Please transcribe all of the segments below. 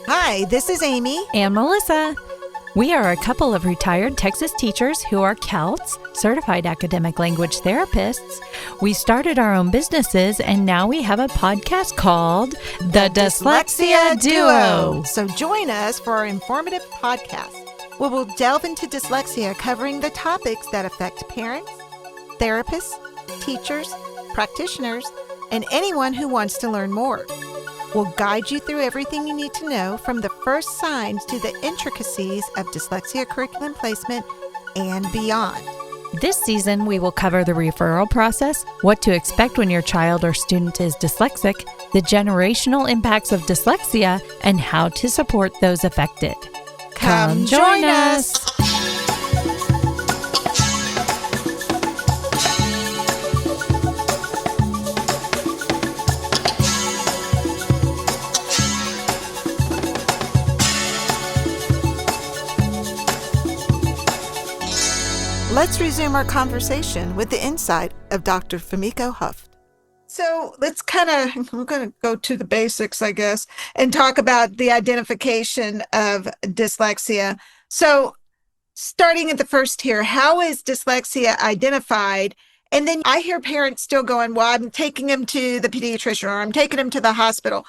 Hi, this is Amy. And Melissa. We are a couple of retired Texas teachers who are CALTs, Certified Academic Language Therapists. We started our own businesses, and now we have a podcast called The Dyslexia Duo. So join us for our informative podcast, where we'll delve into dyslexia, covering the topics that affect parents, therapists, teachers, practitioners, and anyone who wants to learn more. We'll guide you through everything you need to know, from the first signs to the intricacies of dyslexia curriculum placement and beyond. This season, we will cover the referral process, what to expect when your child or student is dyslexic, the generational impacts of dyslexia, and how to support those affected. Come join us! Let's resume our conversation with the insight of Dr. Fumiko Hoeft. So we're going to go to the basics, I guess, and talk about the identification of dyslexia. So starting at the first here, how is dyslexia identified? And then I hear parents still going, well, I'm taking them to the pediatrician, or I'm taking them to the hospital.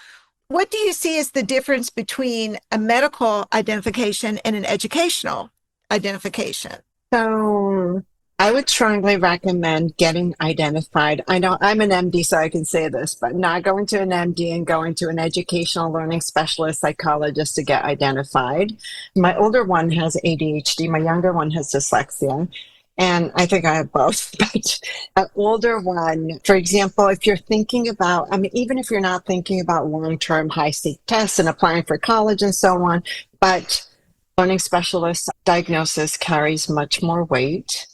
What do you see as the difference between a medical identification and an educational identification? So I would strongly recommend getting identified. I know I'm an MD, so I can say this, but not going to an MD and going to an educational learning specialist psychologist to get identified. My older one has ADHD. My younger one has dyslexia. And I think I have both. But an older one, for example, if you're thinking about, even if you're not thinking about long-term high-stake tests and applying for college and so on, but learning specialist diagnosis carries much more weight.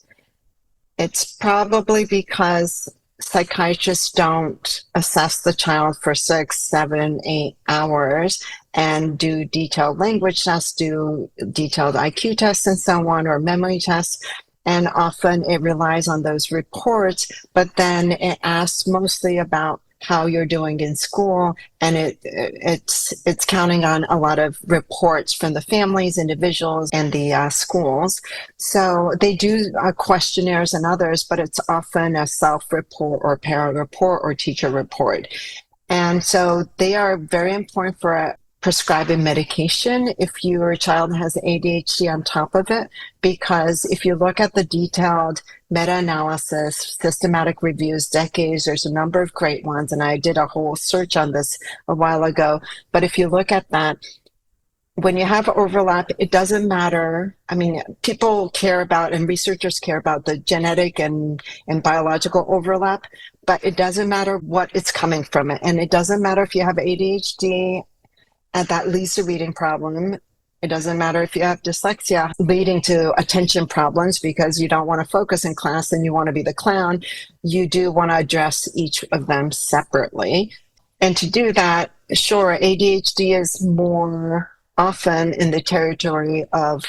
It's probably because psychiatrists don't assess the child for 6, 7, 8 hours and do detailed language tests, do detailed IQ tests and so on, or memory tests. And often it relies on those reports, but then it asks mostly about how you're doing in school, and it's counting on a lot of reports from the families, individuals, and the schools. So they do questionnaires and others, but it's often a self-report or parent report or teacher report. And so they are very important for prescribing medication if your child has ADHD on top of it, because if you look at the detailed meta-analysis, systematic reviews, decades, there's a number of great ones, and I did a whole search on this a while ago. But if you look at that, when you have overlap, it doesn't matter. People care about, and researchers care about, the genetic and biological overlap, but it doesn't matter what it's coming from it. And it doesn't matter if you have ADHD and that leads to reading problem. It doesn't matter if you have dyslexia leading to attention problems because you don't want to focus in class and you want to be the clown. You do want to address each of them separately. And to do that, sure, ADHD is more often in the territory of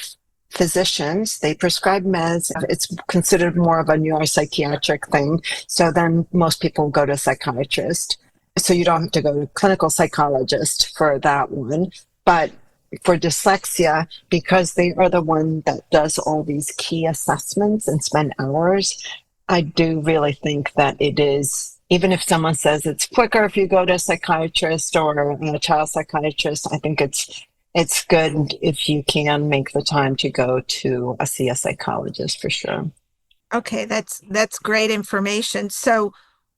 physicians. They prescribe meds. It's considered more of a neuropsychiatric thing. So then most people go to a psychiatrist. So you don't have to go to a clinical psychologist for that one. But for dyslexia, because they are the one that does all these key assessments and spend hours, I do really think that it is, even if someone says it's quicker if you go to a psychiatrist or a child psychiatrist, I think it's good if you can make the time to go to see a psychologist for sure. Okay, that's great information. So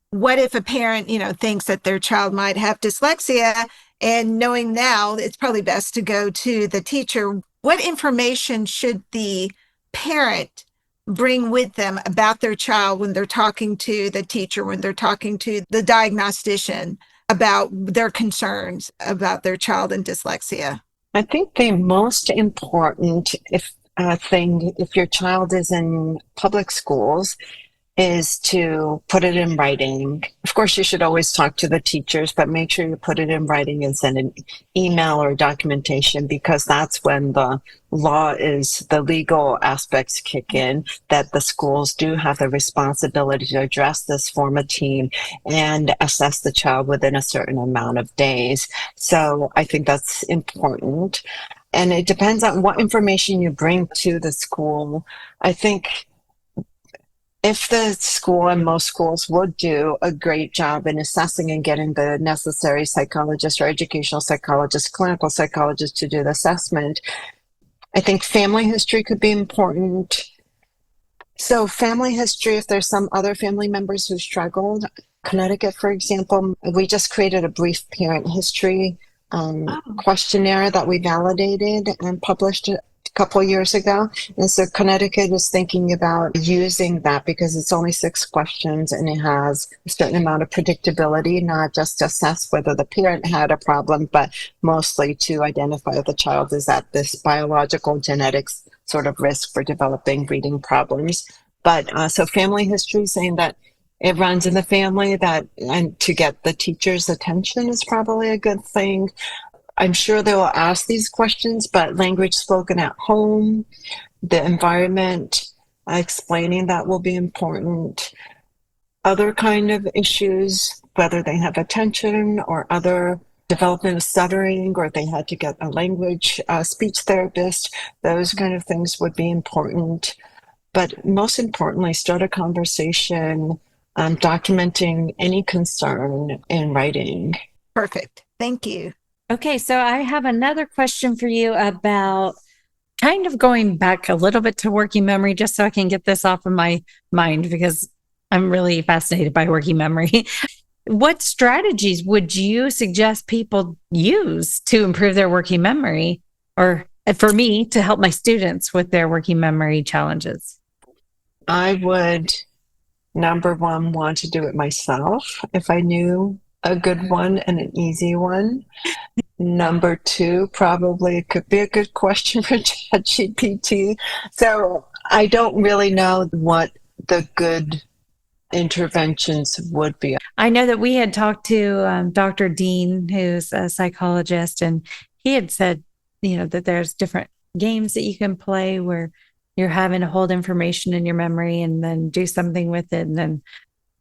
what if a parent, thinks that their child might have dyslexia, and knowing now it's probably best to go to the teacher? What information should the parent bring with them about their child when they're talking to the teacher, when they're talking to the diagnostician about their concerns about their child and dyslexia? I think the most important thing, if your child is in public schools, is to put it in writing. Of course, you should always talk to the teachers, but make sure you put it in writing and send an email or documentation, because that's when the legal aspects kick in, that the schools do have the responsibility to address this, form a team, and assess the child within a certain amount of days. So I think that's important. And it depends on what information you bring to the school. I think if the school, and most schools would do a great job in assessing and getting the necessary psychologist or educational psychologist, clinical psychologist to do the assessment, I think family history could be important. So family history, if there's some other family members who struggled, Connecticut, for example, we just created a brief parent history questionnaire that we validated and published a couple of years ago. And so Connecticut is thinking about using that because it's only 6 questions and it has a certain amount of predictability, not just to assess whether the parent had a problem, but mostly to identify if the child is at this biological genetics sort of risk for developing reading problems. But so family history, saying that it runs in the family, that, and to get the teacher's attention is probably a good thing. I'm sure they will ask these questions, but language spoken at home, the environment, explaining that will be important. Other kind of issues, whether they have attention or other development of stuttering, or they had to get a language speech therapist, those kind of things would be important. But most importantly, start a conversation, documenting any concern in writing. Perfect. Thank you. Okay, so I have another question for you about kind of going back a little bit to working memory, just so I can get this off of my mind, because I'm really fascinated by working memory. What strategies would you suggest people use to improve their working memory, or for me to help my students with their working memory challenges? I would, number one, want to do it myself if I knew a good one and an easy one. Number two, probably it could be a good question for ChatGPT. So I don't really know what the good interventions would be. I know that we had talked to Dr. Dean, who's a psychologist, and he had said, that there's different games that you can play where you're having to hold information in your memory and then do something with it, and then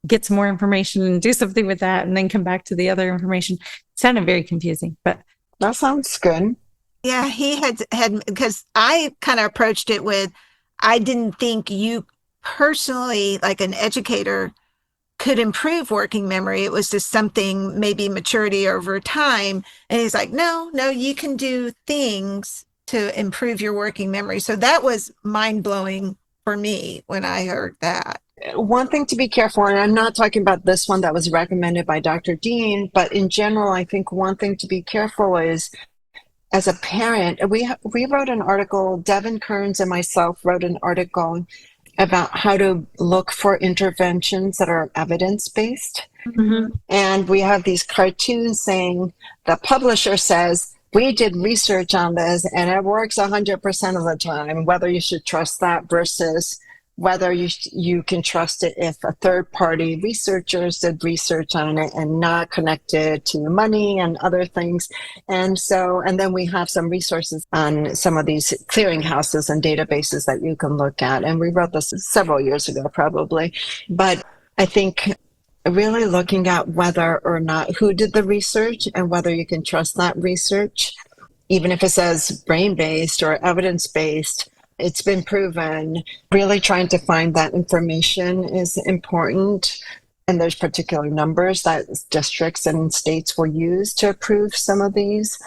get some more information and do something with that, and then come back to the other information. It sounded very confusing, but that sounds good. Yeah, he had because I kind of approached it with, I didn't think you personally, like an educator, could improve working memory. It was just something, maybe maturity over time. And he's like, no, you can do things to improve your working memory. So that was mind-blowing for me when I heard that. One thing to be careful, and I'm not talking about this one that was recommended by Dr. Dean, but in general, I think one thing to be careful is, as a parent, we wrote an article, Devin Kearns and myself wrote an article about how to look for interventions that are evidence-based. Mm-hmm. And we have these cartoons saying, the publisher says, we did research on this and it works 100% of the time, whether you should trust that versus whether you can trust it if a third-party researchers did research on it and not connected to money and other things. And then we have some resources on some of these clearinghouses and databases that you can look at. And we wrote this several years ago, probably. But I think really looking at whether or not who did the research and whether you can trust that research, even if it says brain-based or evidence-based, it's been proven. Really trying to find that information is important. And there's particular numbers that districts and states will use to approve some of these.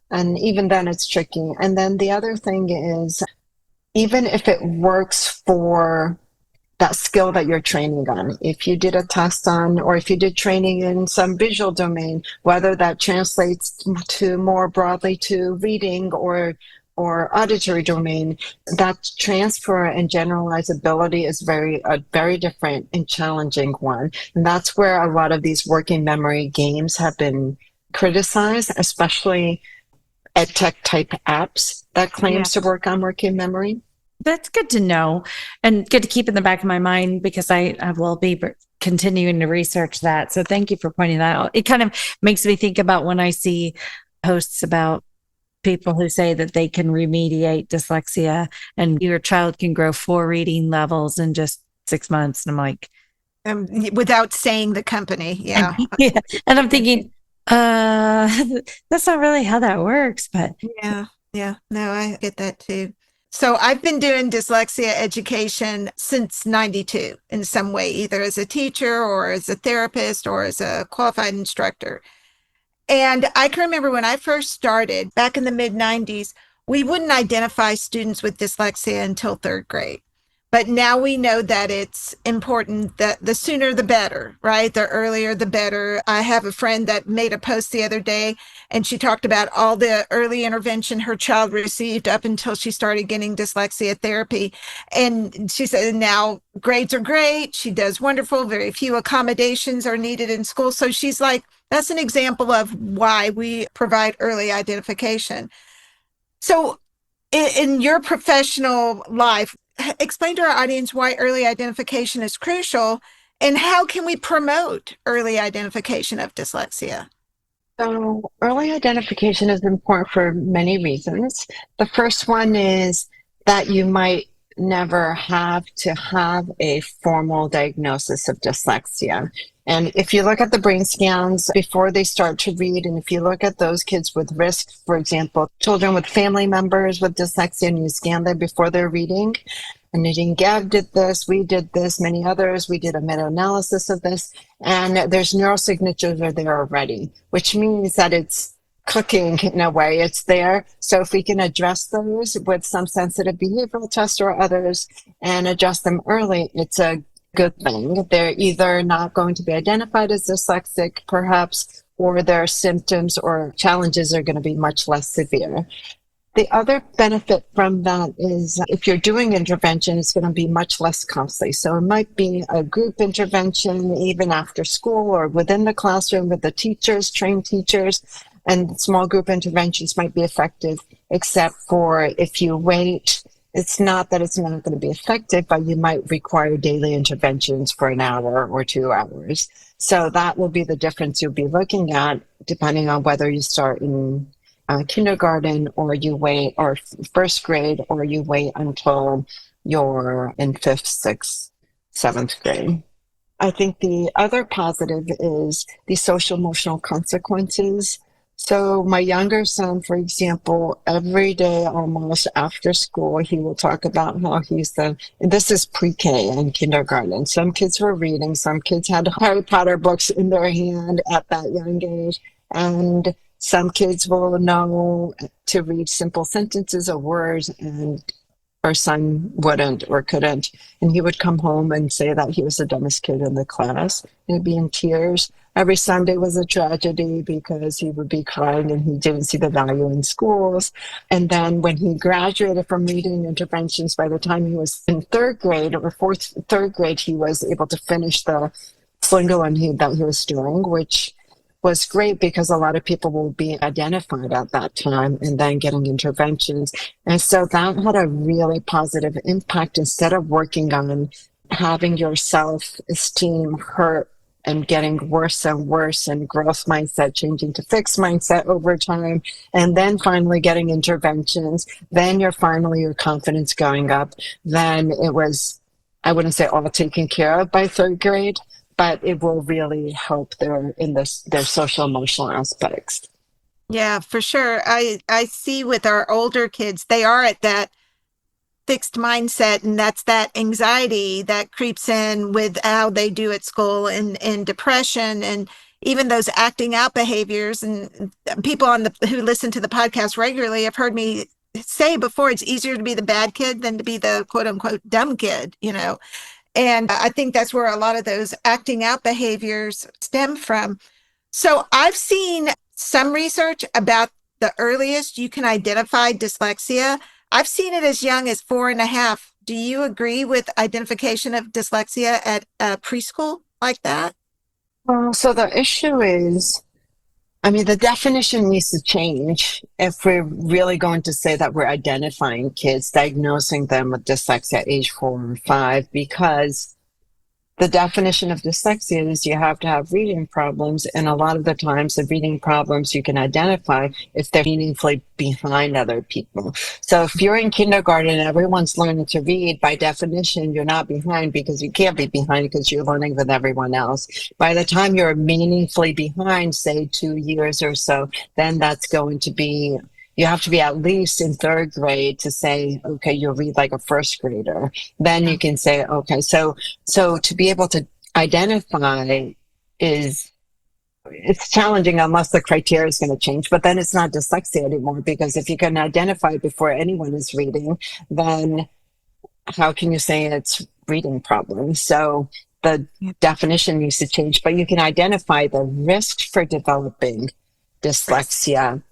And even then it's tricky. And then the other thing is, even if it works for that skill that you're training on, if you did a test on, or if you did training in some visual domain, whether that translates to more broadly to reading or auditory domain, that transfer and generalizability is a very different and challenging one. And that's where a lot of these working memory games have been criticized, especially EdTech type apps that claims to work on working memory. That's good to know and good to keep in the back of my mind because I will be continuing to research that. So thank you for pointing that out. It kind of makes me think about when I see posts about people who say that they can remediate dyslexia and your child can grow 4 reading levels in just 6 months. And I'm like, without saying the company. Yeah. yeah. And I'm thinking, that's not really how that works, but yeah. No, I get that too. So I've been doing dyslexia education since 92 in some way, either as a teacher or as a therapist or as a qualified instructor. And I can remember when I first started back in the mid 90s, we wouldn't identify students with dyslexia until 3rd grade. But now we know that it's important that the sooner the better, right? The earlier the better. I have a friend that made a post the other day and she talked about all the early intervention her child received up until she started getting dyslexia therapy. And she said now grades are great. She does wonderful. Very few accommodations are needed in school. So she's like, that's an example of why we provide early identification. So in your professional life, explain to our audience why early identification is crucial and how can we promote early identification of dyslexia? So early identification is important for many reasons. The first one is that you might never have to have a formal diagnosis of dyslexia. And if you look at the brain scans before they start to read, and if you look at those kids with risk, for example, children with family members with dyslexia, and you scan them before they're reading, and Nadine Gav did this, we did this, many others, we did a meta-analysis of this, and there's neurosignatures are there already, which means that it's cooking in a way, it's there. So if we can address those with some sensitive behavioral tests or others and adjust them early, it's a good thing. They're either not going to be identified as dyslexic, perhaps, or their symptoms or challenges are going to be much less severe. The other benefit from that is if you're doing intervention, it's going to be much less costly. So it might be a group intervention, even after school or within the classroom with the teachers, trained teachers, and small group interventions might be effective, except for if you wait. It's not that it's not going to be effective, but you might require daily interventions for an hour or 2 hours. So that will be the difference you'll be looking at, depending on whether you start in kindergarten or you wait, or 1st grade, or you wait until you're in 5th, 6th, 7th grade. I think the other positive is the social emotional consequences. So my younger son, for example, every day almost after school, he will talk about how this is pre-K and kindergarten. Some kids were reading, some kids had Harry Potter books in their hand at that young age. And some kids will know to read simple sentences or words, and our son wouldn't or couldn't. And he would come home and say that he was the dumbest kid in the class. He'd be in tears. Every Sunday was a tragedy because he would be crying and he didn't see the value in schools. And then when he graduated from reading interventions, by the time he was in 3rd grade or 3rd grade, he was able to finish the Slingo that he was doing, which was great because a lot of people will be identified at that time and then getting interventions. And so that had a really positive impact. Instead of working on having your self-esteem hurt and getting worse and worse, and growth mindset changing to fixed mindset over time, and then finally getting interventions, then your confidence going up, then it was, I wouldn't say all taken care of by 3rd grade, but it will really help their social emotional aspects. Yeah, for sure. I see with our older kids, they are at that fixed mindset, and that's that anxiety that creeps in with how they do at school, and depression, and even those acting out behaviors. And people who listen to the podcast regularly have heard me say before, it's easier to be the bad kid than to be the quote unquote dumb kid, And I think that's where a lot of those acting out behaviors stem from. So I've seen some research about the earliest you can identify dyslexia. I've seen it as young as 4.5. Do you agree with identification of dyslexia at preschool like that? Well, so the issue is I mean, the definition needs to change if we're really going to say that we're identifying kids, diagnosing them with dyslexia at age 4 or 5, because the definition of dyslexia is you have to have reading problems. And a lot of the times, the reading problems you can identify if they're meaningfully behind other people. So if you're in kindergarten and everyone's learning to read, by definition, you're not behind, because you can't be behind because you're learning with everyone else. By the time you're meaningfully behind, say 2 years or so, then that's going to be, you have to be at least in 3rd grade to say, okay, you'll read like a 1st grader. Then you can say, okay, so to be able to identify it's challenging unless the criteria is going to change, but then it's not dyslexia anymore, because if you can identify before anyone is reading, then how can you say it's reading problems? So the definition needs to change, but you can identify the risk for developing dyslexia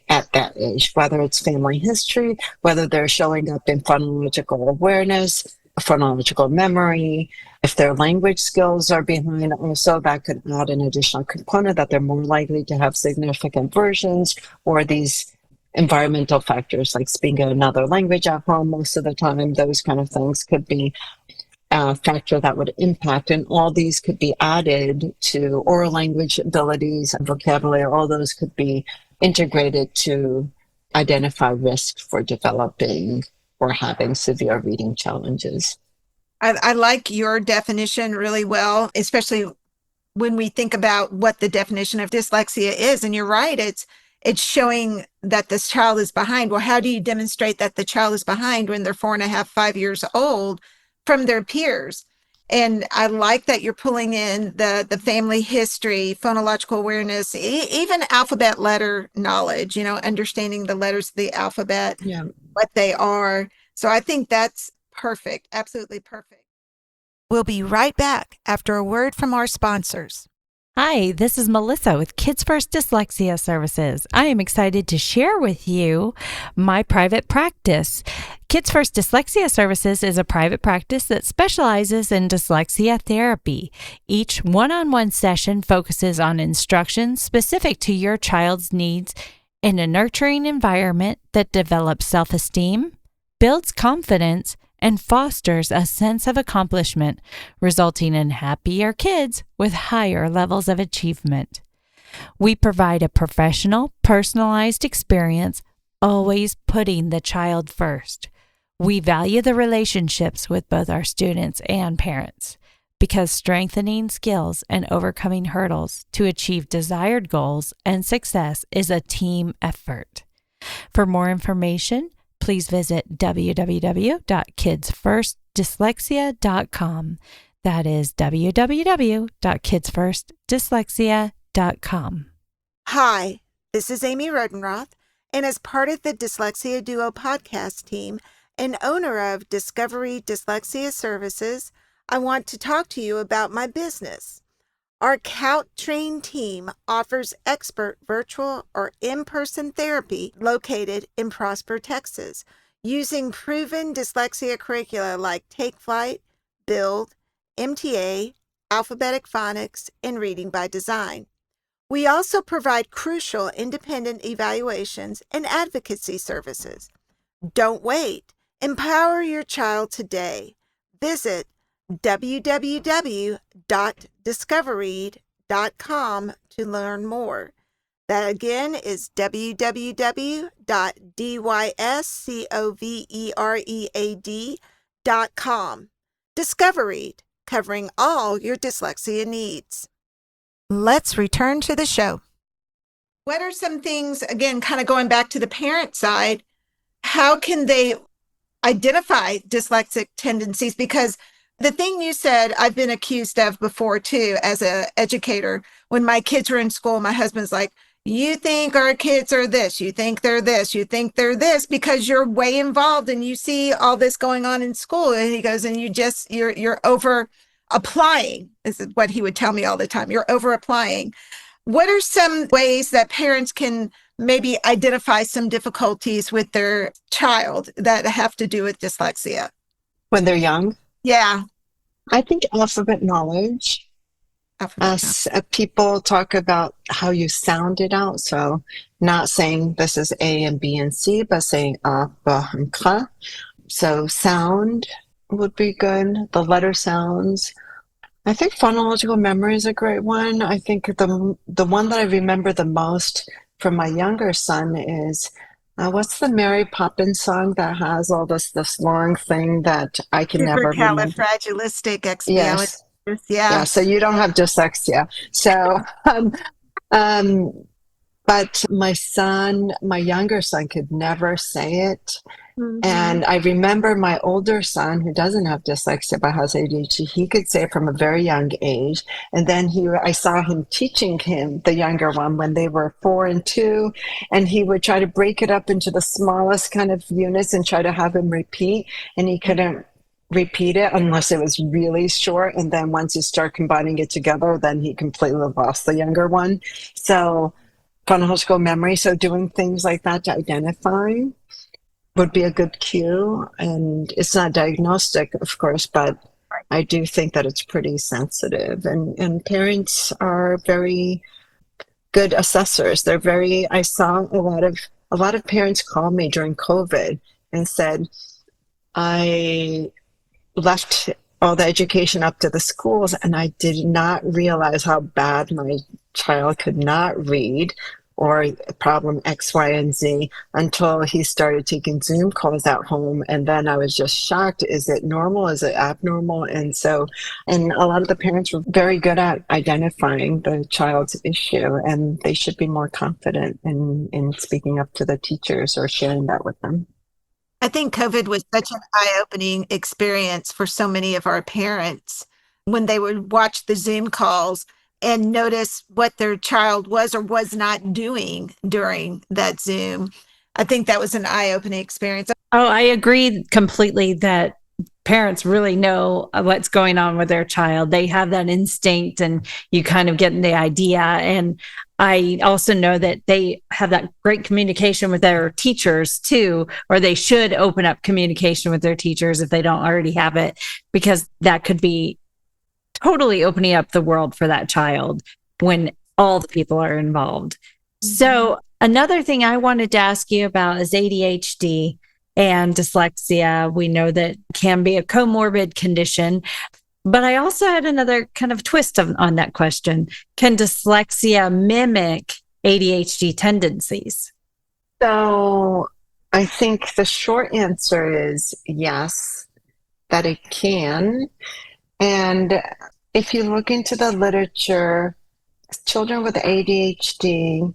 at that age, whether it's family history, whether they're showing up in phonological awareness, phonological memory, if their language skills are behind. Also, that could add an additional component that they're more likely to have significant versions, or these environmental factors like speaking another language at home most of the time. Those kind of things could be a factor that would impact, and all these could be added to oral language abilities and vocabulary. All those could be integrated to identify risk for developing or having severe reading challenges. I like your definition really well, especially when we think about what the definition of dyslexia is. And you're right, it's showing that this child is behind. Well, how do you demonstrate that the child is behind when they're 4.5, 5 years old from their peers? And I like that you're pulling in the family history, phonological awareness, even alphabet letter knowledge, understanding the letters of the alphabet, what they are. So I think that's perfect. Absolutely perfect. We'll be right back after a word from our sponsors. Hi, this is Melissa with Kids First Dyslexia Services. I am excited to share with you my private practice. Kids First Dyslexia Services is a private practice that specializes in dyslexia therapy. Each one-on-one session focuses on instruction specific to your child's needs in a nurturing environment that develops self-esteem, builds confidence, and fosters a sense of accomplishment, resulting in happier kids with higher levels of achievement. We provide a professional, personalized experience, always putting the child first. We value the relationships with both our students and parents, because strengthening skills and overcoming hurdles to achieve desired goals and success is a team effort. For more information, please visit www.kidsfirstdyslexia.com. That is www.kidsfirstdyslexia.com. Hi, this is Amy Rodenroth, and as part of the Dyslexia Duo podcast team and owner of Discovery Dyslexia Services, I want to talk to you about my business. Our COUT-trained team offers expert virtual or in-person therapy located in Prosper, Texas, using proven dyslexia curricula like Take Flight, Build, MTA, Alphabetic Phonics, and Reading by Design. We also provide crucial independent evaluations and advocacy services. Don't wait. Empower your child today. Visit www.discovereed.com to learn more. That again is www.discoveread.com. Discovereed, covering all your dyslexia needs. Let's return to the show. What are some things, again, kind of going back to the parent side, how can they identify dyslexic tendencies? Because the thing you said, I've been accused of before too, as an educator. When my kids were in school, my husband's like, you think our kids are this, you think they're this, you think they're this, because you're way involved and you see all this going on in school. And he goes, and you're over applying. This is what he would tell me all the time. You're over applying. What are some ways that parents can maybe identify some difficulties with their child that have to do with dyslexia? When they're young? Yeah. I think alphabet knowledge alphabet sound. People talk about how you sound it out. So not saying this is A and B and C, but saying A, B, and K. So sound would be good. The letter sounds. I think phonological memory is a great one. I think the one that I remember the most from my younger son is what's the Mary Poppins song that has all this long thing that I can never remember? Supercalifragilisticexpialidocious. Yes. Yeah. Yeah. So you don't have dyslexia. So, but my younger son could never say it. Mhm. And I remember my older son, who doesn't have dyslexia but has ADHD, he could say it from a very young age. And then I saw him teaching him, the younger one, when they were 4 and 2, and he would try to break it up into the smallest kind of units and try to have him repeat, and he couldn't repeat it unless it was really short. And then once you start combining it together, then he completely lost the younger one. So phonological memory, so doing things like that to identify would be a good cue. And it's not diagnostic, of course, but I do think that it's pretty sensitive. And parents are very good assessors. I saw a lot of parents call me during COVID and said, I left all the education up to the schools, and I did not realize how bad my child could not read or problem X, Y, and Z until he started taking Zoom calls at home. And then I was just shocked. Is it normal? Is it abnormal? And a lot of the parents were very good at identifying the child's issue, and they should be more confident in speaking up to the teachers or sharing that with them. I think COVID was such an eye-opening experience for so many of our parents when they would watch the Zoom calls and notice what their child was or was not doing during that Zoom. I think that was an eye-opening experience. Oh, I agree completely that parents really know what's going on with their child. They have that instinct, and you kind of get the idea. And I also know that they have that great communication with their teachers too, or they should open up communication with their teachers if they don't already have it, because that could be totally opening up the world for that child when all the people are involved. So another thing I wanted to ask you about is ADHD and dyslexia. We know that can be a comorbid condition, but I also had another kind of twist on that question. Can dyslexia mimic ADHD tendencies? So I think the short answer is yes, that it can. And if you look into the literature, children with ADHD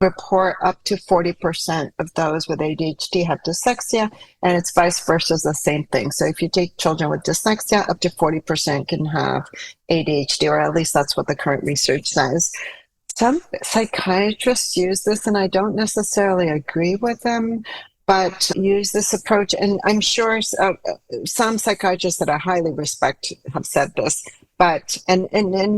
report up to 40% of those with ADHD have dyslexia, and it's vice versa, the same thing. So if you take children with dyslexia, up to 40% can have ADHD, or at least that's what the current research says. Some psychiatrists use this, and I don't necessarily agree with them, but use this approach. And I'm sure some psychiatrists that I highly respect have said this, but and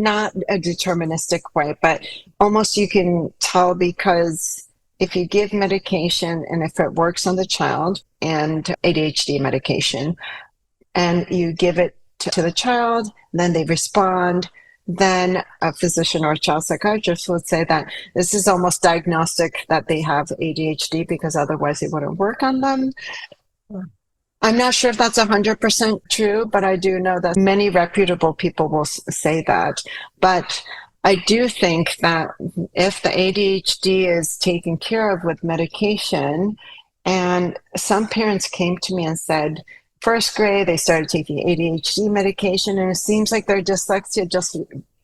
not a deterministic way, but almost you can tell, because if you give medication and if it works on the child, and ADHD medication, and you give it to the child, then they respond, then a physician or a child psychiatrist would say that this is almost diagnostic that they have ADHD, because otherwise it wouldn't work on them. I'm not sure if that's 100% true, but I do know that many reputable people will say that. But I do think that if the ADHD is taken care of with medication, and some parents came to me and said, first grade, they started taking ADHD medication, and it seems like their dyslexia just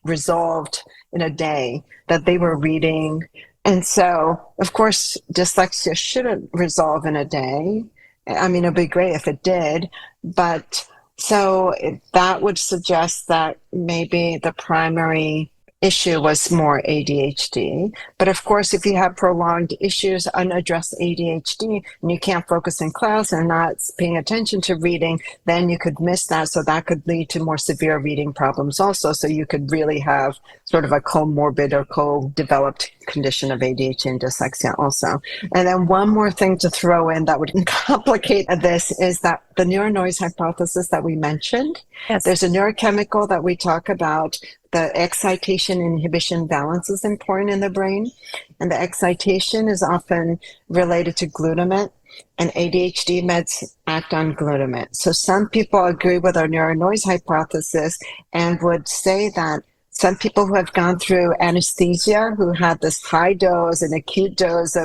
resolved in a day, that they were reading. And so, of course, dyslexia shouldn't resolve in a day. I mean, it'd be great if it did, but so that would suggest that maybe the primary issue was more ADHD. But of course, if you have prolonged issues, unaddressed ADHD, and you can't focus in class and not paying attention to reading, then you could miss that. So that could lead to more severe reading problems also. So you could really have sort of a comorbid or co-developed condition of ADHD and dyslexia also. And then one more thing to throw in that would complicate this is that the neuronoise hypothesis that we mentioned, Yes. There's a neurochemical that we talk about the excitation inhibition balance is important in the brain. And the excitation is often related to glutamate, and ADHD meds act on glutamate. So some people agree with our neuronoise hypothesis and would say that some people who have gone through anesthesia, who had this high dose and acute dose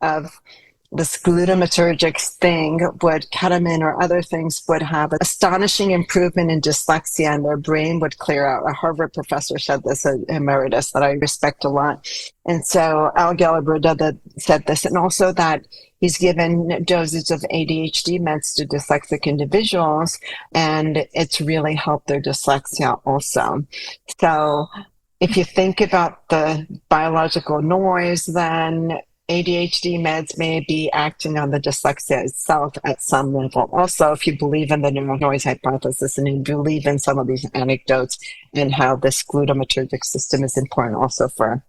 of this glutamatergic thing, would ketamine or other things, would have astonishing improvement in dyslexia, and their brain would clear out. A Harvard professor said this, emeritus, that I respect a lot. And so Al Galabrida said this, and also that he's given doses of ADHD meds to dyslexic individuals, and it's really helped their dyslexia also. So if you think about the biological noise, then ADHD meds may be acting on the dyslexia itself at some level. Also, if you believe in the neuronoise hypothesis and you believe in some of these anecdotes and how this glutamatergic system is important also for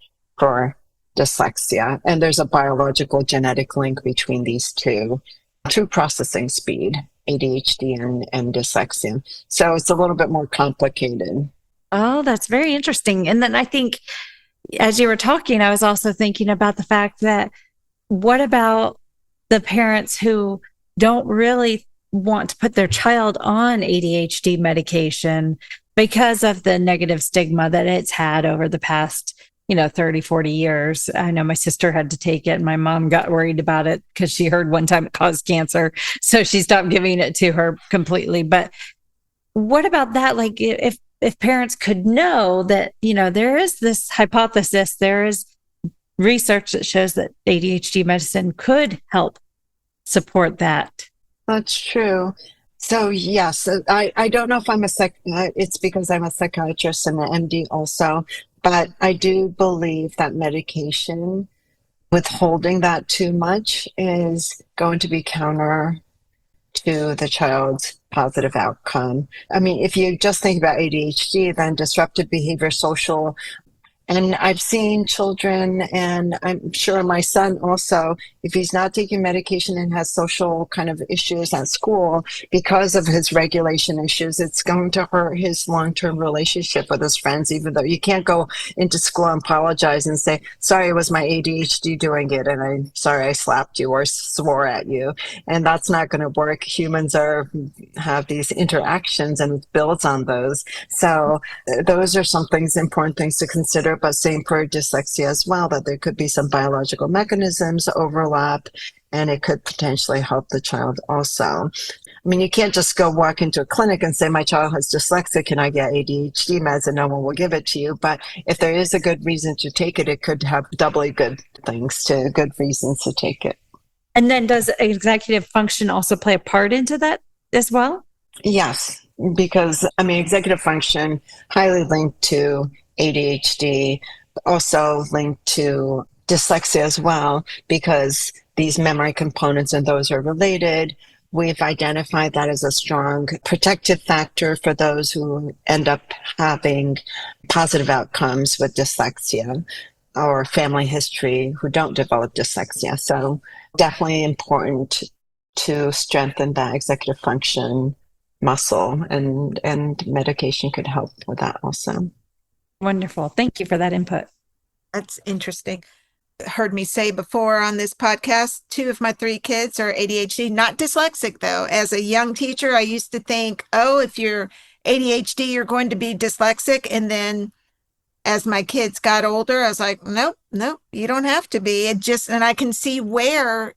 dyslexia. And there's a biological genetic link between these two processing speed, ADHD and dyslexia. So it's a little bit more complicated. Oh, that's very interesting. And then I think, as you were talking, I was also thinking about the fact that what about the parents who don't really want to put their child on ADHD medication because of the negative stigma that it's had over the past, 30, 40 years. I know my sister had to take it and my mom got worried about it because she heard one time it caused cancer. So she stopped giving it to her completely. But what about that? Like if parents could know that, there is this hypothesis, there is research that shows that ADHD medicine could help support that. That's true. So yes, I don't know if I'm it's because I'm a psychiatrist and an MD also, but I do believe that medication, withholding that too much, is going to be counter to the child's positive outcome. I mean, if you just think about ADHD, then disruptive behavior, social, and I've seen children, and I'm sure my son also, if he's not taking medication and has social kind of issues at school because of his regulation issues, it's going to hurt his long-term relationship with his friends, even though you can't go into school and apologize and say, sorry, it was my ADHD doing it, and I'm sorry I slapped you or swore at you. And that's not going to work. Humans have these interactions, and it builds on those. So those are some important things to consider. But same for dyslexia as well, that there could be some biological mechanisms overlap, and it could potentially help the child also. I mean, you can't just go walk into a clinic and say, my child has dyslexia, can I get ADHD meds? And no one will give it to you. But if there is a good reason to take it, it could have doubly good reasons to take it. And then does executive function also play a part into that as well? Yes, because executive function highly linked to ADHD, also linked to dyslexia as well, because these memory components and those are related. We've identified that as a strong protective factor for those who end up having positive outcomes with dyslexia or family history who don't develop dyslexia. So definitely important to strengthen that executive function muscle, and medication could help with that also. Wonderful. Thank you for that input. That's interesting. Heard me say before on this podcast, 2 of my 3 kids are ADHD, not dyslexic though. As a young teacher, I used to think, if you're ADHD, you're going to be dyslexic. And then as my kids got older, I was like, nope, you don't have to be. And I can see where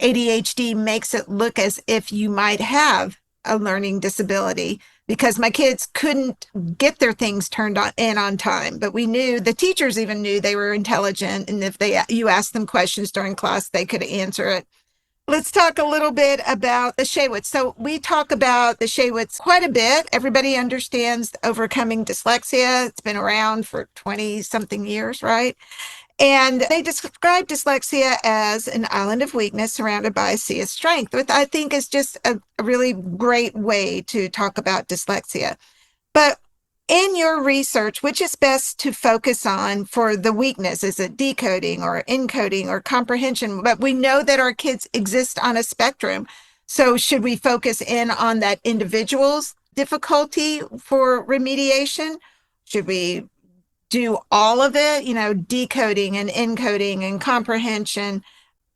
ADHD makes it look as if you might have a learning disability, because my kids couldn't get their things turned on time. But we knew, the teachers even knew they were intelligent. And if you asked them questions during class, they could answer it. Let's talk a little bit about the Shaywitz. So we talk about the Shaywitz quite a bit. Everybody understands overcoming dyslexia. It's been around for 20 something years, right? And they describe dyslexia as an island of weakness surrounded by a sea of strength, which I think is just a really great way to talk about dyslexia. But in your research, which is best to focus on for the weakness? Is it decoding or encoding or comprehension? But we know that our kids exist on a spectrum. So should we focus in on that individual's difficulty for remediation? Should we do all of it, decoding and encoding and comprehension?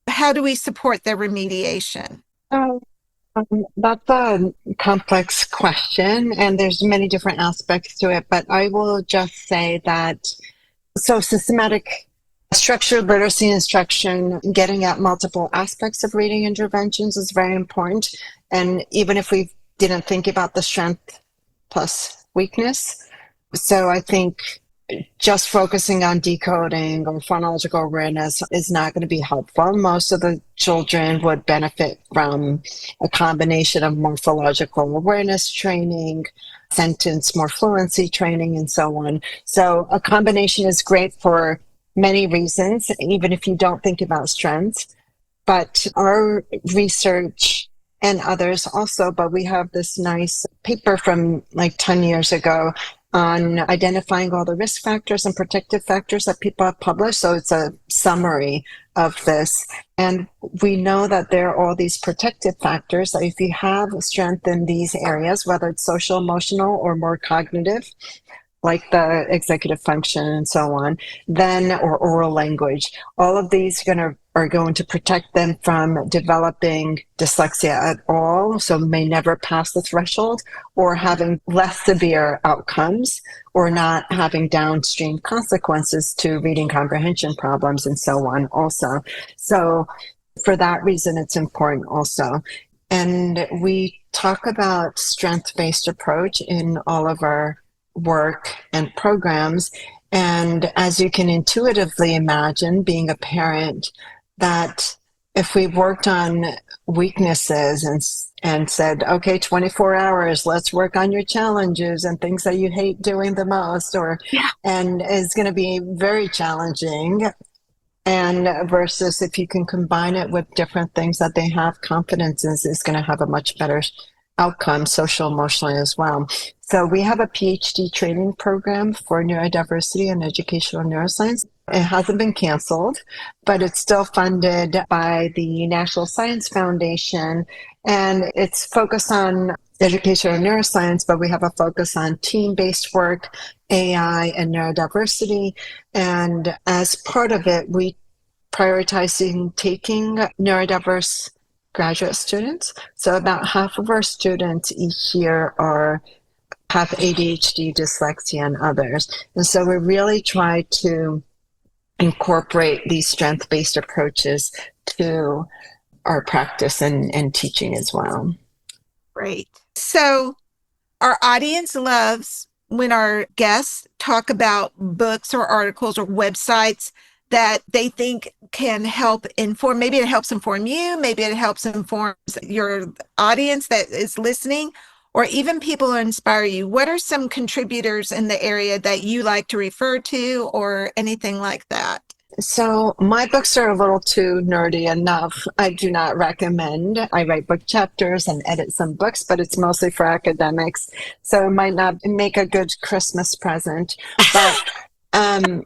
How do we support their remediation? Oh, that's a complex question, and there's many different aspects to it, but I will just say that systematic structured literacy instruction, getting at multiple aspects of reading interventions is very important. And even if we didn't think about the strength plus weakness, so I think just focusing on decoding or phonological awareness is not going to be helpful. Most of the children would benefit from a combination of morphological awareness training, sentence more fluency training, and so on. So a combination is great for many reasons, even if you don't think about strengths. But our research and others also, but we have this nice paper from like 10 years ago on identifying all the risk factors and protective factors that people have published. So it's a summary of this. And we know that there are all these protective factors. So if you have strength in these areas, whether it's social, emotional, or more cognitive, like the executive function and so on, then, or oral language, all of these are going to protect them from developing dyslexia at all, so may never pass the threshold, or having less severe outcomes, or not having downstream consequences to reading comprehension problems and so on also. So for that reason, it's important also. And we talk about strength-based approach in all of our work and programs. And as you can intuitively imagine, being a parent, that if we worked on weaknesses and said, okay, 24 hours, let's work on your challenges and things that you hate doing the most, and is going to be very challenging. And versus if you can combine it with different things that they have confidence in, is going to have a much better outcome, social, emotionally as well. So we have a PhD training program for neurodiversity and educational neuroscience. It hasn't been canceled, but it's still funded by the National Science Foundation. And it's focused on educational neuroscience, but we have a focus on team-based work, AI, and neurodiversity. And as part of it, we prioritizing taking neurodiverse graduate students. So about half of our students each year have ADHD, dyslexia, and others. And so we really try to incorporate these strength-based approaches to our practice and teaching as well. Great. So our audience loves when our guests talk about books or articles or websites that they think can help inform. Maybe it helps inform you, maybe it helps inform your audience that is listening, or even people who inspire you. What are some contributors in the area that you like to refer to or anything like that? So my books are a little too nerdy enough. I do not recommend. I write book chapters and edit some books, but it's mostly for academics. So it might not make a good Christmas present. But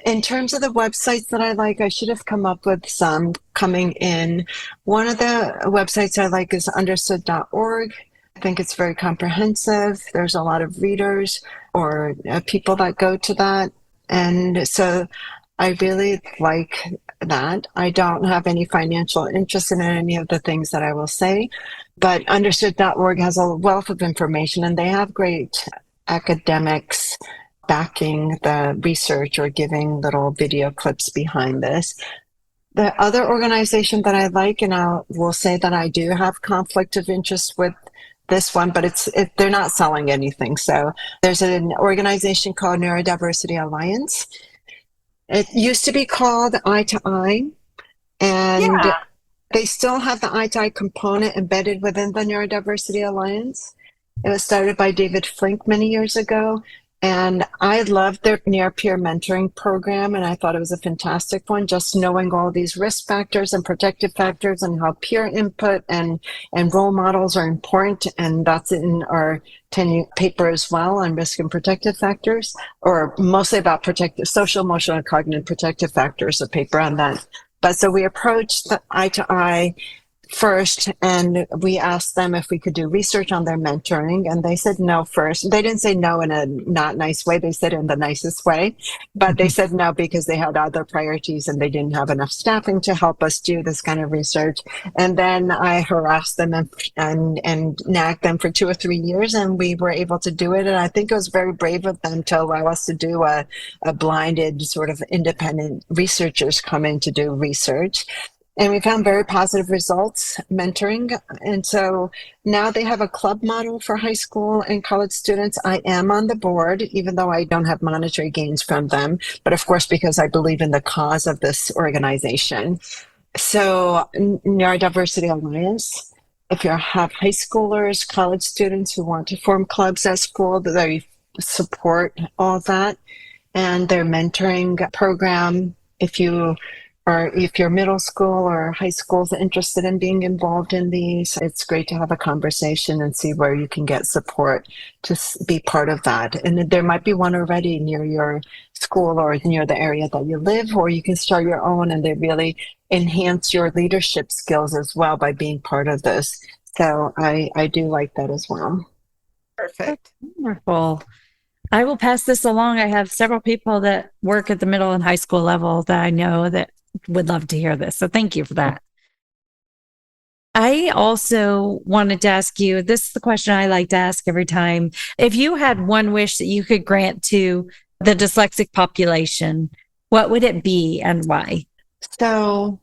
in terms of the websites that I like, I should have come up with some coming in. One of the websites I like is understood.org. I think it's very comprehensive. There's a lot of readers or people that go to that. And so I really like that. I don't have any financial interest in any of the things that I will say, but understood.org has a wealth of information, and they have great academics backing the research or giving little video clips behind this. The other organization that I like, and I will say that I do have conflict of interest with this one, but they're not selling anything. So there's an organization called Neurodiversity Alliance. It used to be called Eye to Eye, and they still have the Eye to Eye component embedded within the Neurodiversity Alliance. It was started by David Flink many years ago, and I loved their near-peer mentoring program, and I thought it was a fantastic one, just knowing all these risk factors and protective factors and how peer input and role models are important, and that's in our 10-year paper as well on risk and protective factors, or mostly about social, emotional, and cognitive protective factors, a paper on that. But so we approached the Eye to Eye first, and we asked them if we could do research on their mentoring, and they said no first. They didn't say no in a not nice way. They said it in the nicest way, but they said no because they had other priorities and they didn't have enough staffing to help us do this kind of research. And then I harassed them and nagged them for 2 or 3 years, and we were able to do it. And I think it was very brave of them to allow us to do a blinded sort of independent researchers come in to do research. And we found very positive results mentoring. And so now they have a club model for high school and college students. I am on the board, even though I don't have monetary gains from them, but of course, because I believe in the cause of this organization. So Neurodiversity Alliance, if you have high schoolers, college students who want to form clubs at school, they support all that. And their mentoring program, if you're middle school or high school interested in being involved in these, it's great to have a conversation and see where you can get support to be part of that. And there might be one already near your school or near the area that you live, or you can start your own, and they really enhance your leadership skills as well by being part of this. So I do like that as well. Perfect. Wonderful. I will pass this along. I have several people that work at the middle and high school level that I know that would love to hear this. So thank you for that. I also wanted to ask you, this is the question I like to ask every time. If you had one wish that you could grant to the dyslexic population, what would it be and why? So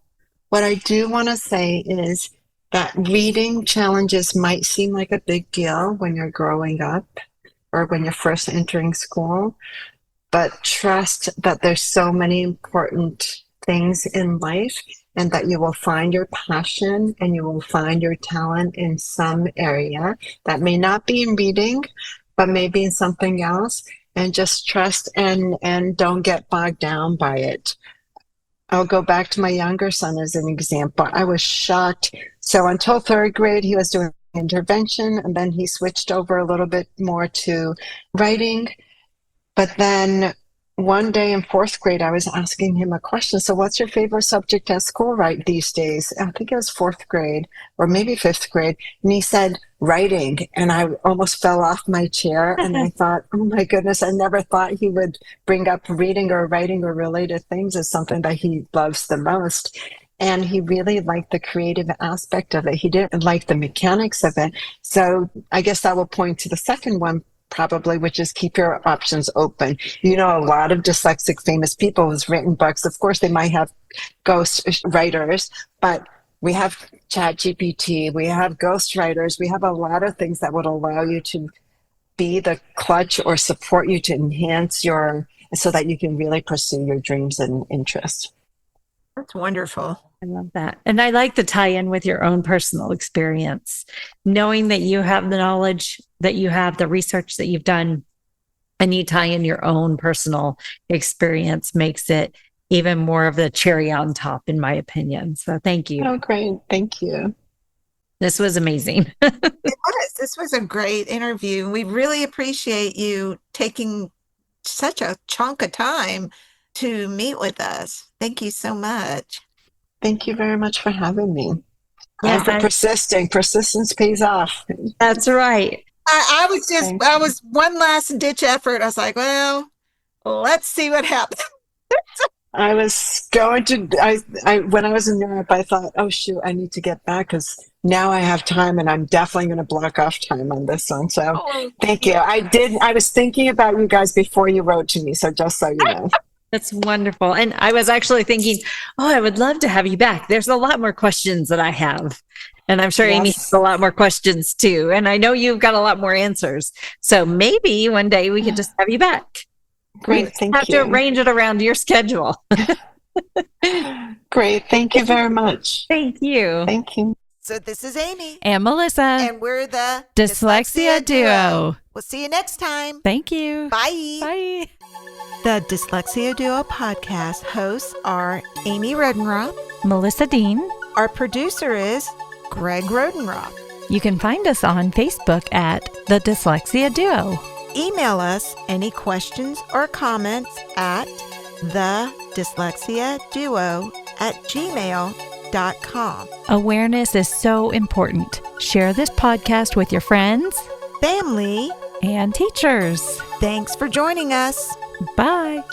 what I do want to say is that reading challenges might seem like a big deal when you're growing up or when you're first entering school, but trust that there's so many important things in life, and that you will find your passion and you will find your talent in some area that may not be in reading, but maybe in something else, and just trust and don't get bogged down by it. I'll go back to my younger son as an example. I was shocked. So until 3rd grade, he was doing intervention, and then he switched over a little bit more to writing. But then one day in 4th grade, I was asking him a question. So what's your favorite subject at school right these days? I think it was 4th grade or maybe 5th grade. And he said, writing. And I almost fell off my chair. And I thought, oh my goodness, I never thought he would bring up reading or writing or related things as something that he loves the most. And he really liked the creative aspect of it. He didn't like the mechanics of it. So I guess that will point to the second one, probably, which is keep your options open. You know, a lot of dyslexic famous people who's written books. Of course, they might have ghost writers, but we have ChatGPT, we have ghost writers, we have a lot of things that would allow you to be the clutch or support you to enhance so that you can really pursue your dreams and interests. That's wonderful. I love that. And I like the tie-in with your own personal experience, knowing that you have the knowledge that you have, the research that you've done, and you tie in your own personal experience makes it even more of the cherry on top, in my opinion. So thank you. Oh, great. Thank you. This was amazing. It was. This was a great interview. We really appreciate you taking such a chunk of time to meet with us. Thank you so much. Thank you very much for having me. Yeah, And for persisting. Persistence pays off. That's right. I was one last ditch effort. I was like, well, let's see what happens. I was going to, when I was in Europe, I thought, oh shoot, I need to get back because now I have time, and I'm definitely going to block off time on this one. So thank you. I was thinking about you guys before you wrote to me. So just so you know. That's wonderful. And I was actually thinking, I would love to have you back. There's a lot more questions that I have. And I'm sure Amy has a lot more questions too. And I know you've got a lot more answers. So maybe one day we could just have you back. Great. Thank you. Have to arrange it around your schedule. Great. Thank you very much. Thank you. Thank you. So this is Amy. And Melissa. And we're the Dyslexia Duo. We'll see you next time. Thank you. Bye. Bye. The Dyslexia Duo Podcast hosts are Amy Rodenroth. Melissa Dean. Our producer is Greg Rodenroth. You can find us on Facebook at The Dyslexia Duo. Email us any questions or comments at thedyslexiaduo@gmail.com. neurodevelopment.com. Awareness is so important. Share this podcast with your friends, Family, and teachers. thanks for joining us. Bye.